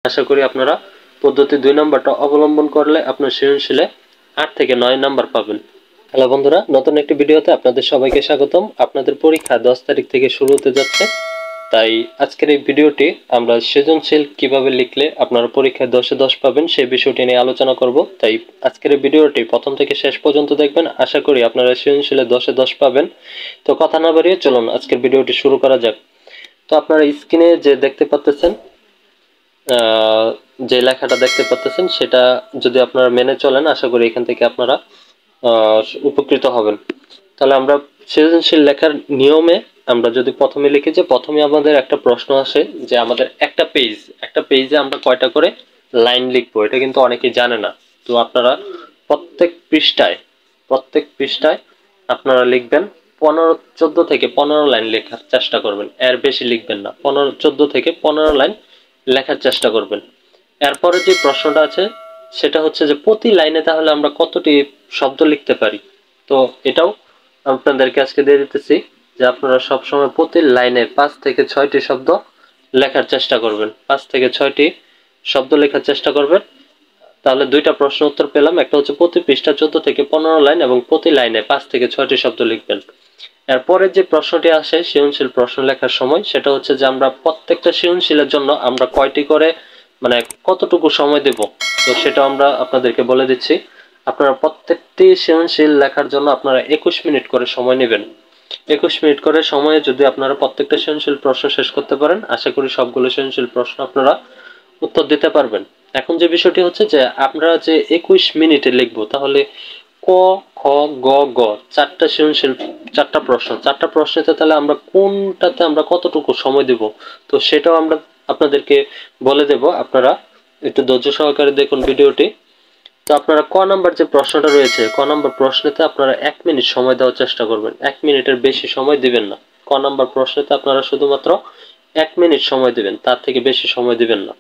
আশা করি আপনারা পদ্ধতি 2 নম্বরটা অবলম্বন করলে আপনার সৃজনশীলে 8 থেকে 9 নাম্বার পাবেন। হ্যালো বন্ধুরা, নতুন একটি ভিডিওতে আপনাদের সবাইকে স্বাগতম। আপনাদের পরীক্ষা 10 তারিখ থেকে শুরু হতে যাচ্ছে, তাই আজকের এই ভিডিওটি আমরা সৃজনশীল কিভাবে লিখলে আপনারা পরীক্ষায় 10-এ 10 পাবেন সেই বিষয়টি নিয়ে আলোচনা করব। তাই আজকের এই ভিডিওটি প্রথম থেকে শেষ পর্যন্ত দেখবেন। আশা করি আপনারা সৃজনশীলে 10-এ 10 পাবেন। তো কথা না বাড়িয়ে চলুন আজকের ভিডিওটি শুরু করা যাক। তো আপনারা স্ক্রিনে যে দেখতে পাচ্ছেন, যে লেখাটা দেখতে পাচ্ছেন সেটা যদি আপনারা মেনে চলেন, আশা করি এখান থেকে আপনারা উপকৃত হবেন। তাহলে আমরা সৃজনশীল লেখার নিয়মে আমরা যদি প্রথমে লিখি যে প্রথমে আমাদের একটা প্রশ্ন আসে যে আমাদের একটা পেজে আমরা কয়টা করে লাইন লিখবো, এটা কিন্তু অনেকেই জানে না। তো আপনারা প্রত্যেক পৃষ্ঠায় আপনারা লিখবেন 14 থেকে 15 লাইন লেখার চেষ্টা করবেন, এর বেশি লিখবেন না। 14 থেকে 15 লাইন লেখার চেষ্টা করবেন। এরপরে যে প্রশ্নটা আছে সেটা হচ্ছে যে প্রতি লাইনে তাহলে আমরা কতটি শব্দ লিখতে পারি। তো এটাও আপনাদেরকে আজকে দিয়ে দিতেছি যে আপনারা সবসময় প্রতি লাইনে 5 থেকে 6টি শব্দ লেখার চেষ্টা করবেন। 5 থেকে 6টি শব্দ লেখার চেষ্টা করবেন। তাহলে দুইটা প্রশ্ন উত্তর পেলাম, একটা হচ্ছে প্রতি পৃষ্ঠা 14 থেকে 15 লাইন এবং প্রতি লাইনে 5 থেকে 6টি শব্দ লিখবেন। এরপরে যে প্রশ্নটি আসে সৃজনশীল প্রশ্ন লেখার সময়, সেটা হচ্ছে যে আমরা প্রত্যেকটা সৃজনশীলের জন্য আমরা কয়টি করে মানে কতটুকু সময় দেব। তো সেটা আমরা আপনাদেরকে বলে দিচ্ছি। আপনারা প্রত্যেকটি সৃজনশীল লেখার জন্য আপনারা 21 মিনিট করে সময় নেবেন। 21 মিনিট করে সময়ে যদি আপনারা প্রত্যেকটা সৃজনশীল প্রশ্ন শেষ করতে পারেন, আশা করি সবগুলো সৃজনশীল প্রশ্ন আপনারা উত্তর দিতে পারবেন। এখন যে বিষয়টি হচ্ছে যে আমরা যে 21 মিনিটে লিখবো, তাহলে ক, খ, গ, গ চারটা সৃজনশীল, চারটা প্রশ্নেতে তাহলে আমরা কোনটাতে আমরা কতটুকু সময় দেব, তো সেটাও আমরা আপনাদেরকে বলে দেব। আপনারা একটু ধৈর্য সহকারে দেখুন ভিডিওটি। তো আপনারা ক নাম্বার যে প্রশ্নটা রয়েছে, ক নাম্বার প্রশ্নেতে আপনারা 1 মিনিট সময় দেওয়ার চেষ্টা করবেন। 1 মিনিটের বেশি সময় দিবেন না। ক নাম্বার প্রশ্নেতে আপনারা শুধুমাত্র 1 মিনিট সময় দিবেন, তার থেকে বেশি সময় দিবেন না।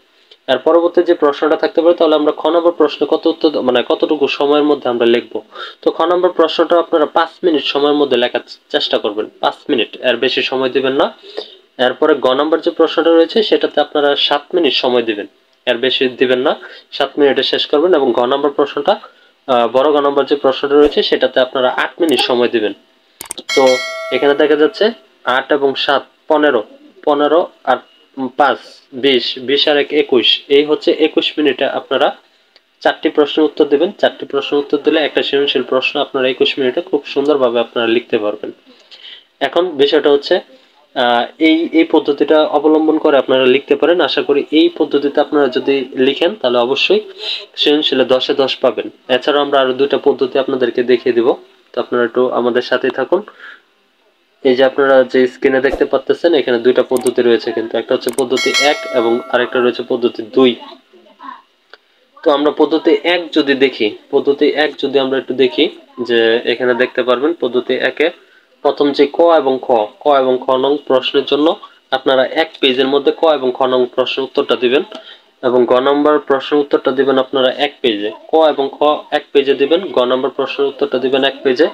আর পরবর্তী যে প্রশ্নটা থাকতে পারে, তাহলে আমরা খ নম্বর প্রশ্নে কত উত্তর মানে কতটুকু সময়ের মধ্যে আমরা লিখবো। তো খ নম্বর প্রশ্নটা আপনারা 5 মিনিট সময়ের মধ্যে লেখার চেষ্টা করবেন। 5 মিনিট, এর বেশি সময় দিবেন না। এরপরে গ নম্বর যে প্রশ্নটা রয়েছে সেটাতে আপনারা 7 মিনিট সময় দিবেন, এর বেশি দিবেন না। 7 মিনিটে শেষ করবেন। এবং ঘ নম্বর প্রশ্নটা বড় ঘ নম্বর যে প্রশ্নটা রয়েছে সেটাতে আপনারা 8 মিনিট সময় দিবেন। তো এখানে দেখা যাচ্ছে 8 এবং 7 15, 15 আর 5 20, 20 আর 1 21, এই হচ্ছে 21 মিনিটে আপনারা 4টি প্রশ্নের উত্তর দেবেন। 4টি প্রশ্নের উত্তর দিলে একটা সৃজনশীল প্রশ্ন আপনারা 21 মিনিটে খুব সুন্দরভাবে আপনারা লিখতে পারবেন। এখন বিষয়টা হচ্ছে এই এই পদ্ধতিটা অবলম্বন করে আপনারা লিখতে পারেন। আশা করি এই পদ্ধতিতে আপনারা যদি লিখেন তাহলে অবশ্যই সৃজনশীলে 10-এ 10 পাবেন। এছাড়াও আমরা আরো দুইটা পদ্ধতি আপনাদেরকে দেখিয়ে দিব, তো আপনারা একটু আমাদের সাথেই থাকুন। এই যে আপনারা যে স্ক্রিনে দেখতে পাচ্ছেন, এখানে দুইটা পদ্ধতি রয়েছে, কিন্তু একটা হচ্ছে পদ্ধতি 1 এবং আরেকটা রয়েছে পদ্ধতি 2। তো আমরা পদ্ধতি 1 যদি দেখি, পদ্ধতি 1 যদি আমরা একটু দেখি, যে এখানে দেখতে পারবেন পদ্ধতি 1-এ প্রথম যে ক এবং খ, ক এবং খ নং প্রশ্নের জন্য আপনারা 1 পেজের মধ্যে ক এবং খ নং প্রশ্নের উত্তরটা দিবেন। এবং গ নম্বর প্রশ্নের উত্তরটা দিবেন আপনারা 1 পেজে। ক এবং খ 1 পেজে দিবেন, গ নম্বর প্রশ্নের উত্তরটা দিবেন 1 পেজে।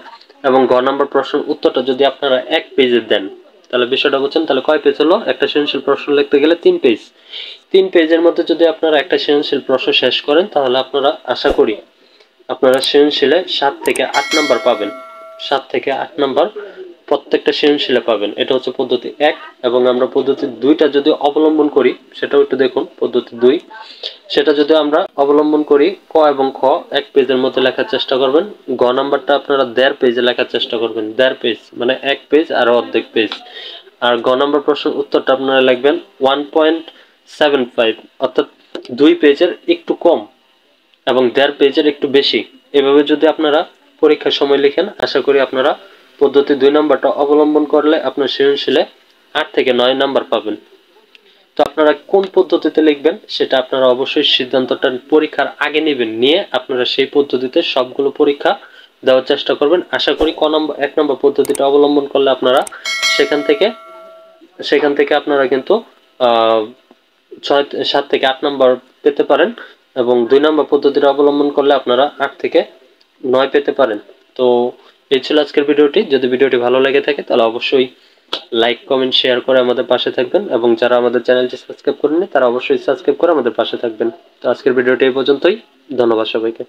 এবং গ নম্বর প্রশ্নের উত্তরটা যদি আপনারা 1 পেজে দেন, তাহলে বিষয়টা বুঝছেন। তাহলে কয় পেজ হলো? একটা সৃজনশীল প্রশ্ন লিখতে গেলে 3 পেজ। 3 পেজের মধ্যে যদি আপনারা একটা সৃজনশীল প্রশ্ন শেষ করেন, তাহলে আপনারা আশা করি আপনারা সৃজনশীলে 7 থেকে 8 নাম্বার পাবেন। 7 থেকে 8 নাম্বার প্রত্যেকটা সৃজনশীলে পাবেন। এটা হচ্ছে পদ্ধতি 1। এবং আমরা পদ্ধতি 2টা যদি অবলম্বন করি, সেটাও একটু দেখুন। পদ্ধতি 2 সেটা যদি আমরা অবলম্বন করি, ক এবং খ 1 পেজের মধ্যে লেখার চেষ্টা করবেন। গ নাম্বারটা আপনারা 1.5 পেজে লেখার চেষ্টা করবেন। 1.5 পেজ মানে 1 পেজ আর অর্ধেক পেজ। আর গ নম্বর প্রশ্নের উত্তরটা আপনারা লিখবেন 1.75, অর্থাৎ 2 পেজের একটু কম এবং 1.5 পেজের একটু বেশি। এভাবে যদি আপনারা পরীক্ষার সময় লিখেন, আশা করি আপনারা পদ্ধতি 2 নাম্বারটা অবলম্বন করলে আপনার সৃজনশীলে 8 থেকে 9 নাম্বার পাবেন। তো আপনারা কোন পদ্ধতিতে লিখবেন সেটা আপনারা অবশ্যই সিদ্ধান্তটা পরীক্ষার আগে নেবেন, নিয়ে আপনারা সেই পদ্ধতিতে সবগুলো পরীক্ষা দেওয়ার চেষ্টা করবেন। আশা করি 1 নম্বর পদ্ধতিটা অবলম্বন করলে আপনারা সেখান থেকে আপনারা কিন্তু 7 থেকে 8 নাম্বার পেতে পারেন। এবং 2 নম্বর পদ্ধতিটা অবলম্বন করলে আপনারা 8 থেকে 9 পেতে পারেন। তো এই ছিল আজকের ভিডিওটি। যদি ভিডিওটি ভালো লেগে থাকে তাহলে অবশ্যই লাইক কমেন্ট শেয়ার করে আমাদের পাশে থাকবেন, এবং যারা আমাদের চ্যানেলটি সাবস্ক্রাইব করেননি তারা অবশ্যই সাবস্ক্রাইব করে আমাদের পাশে থাকবেন। তো আজকের ভিডিওটি এই পর্যন্তই। ধন্যবাদ সবাইকে।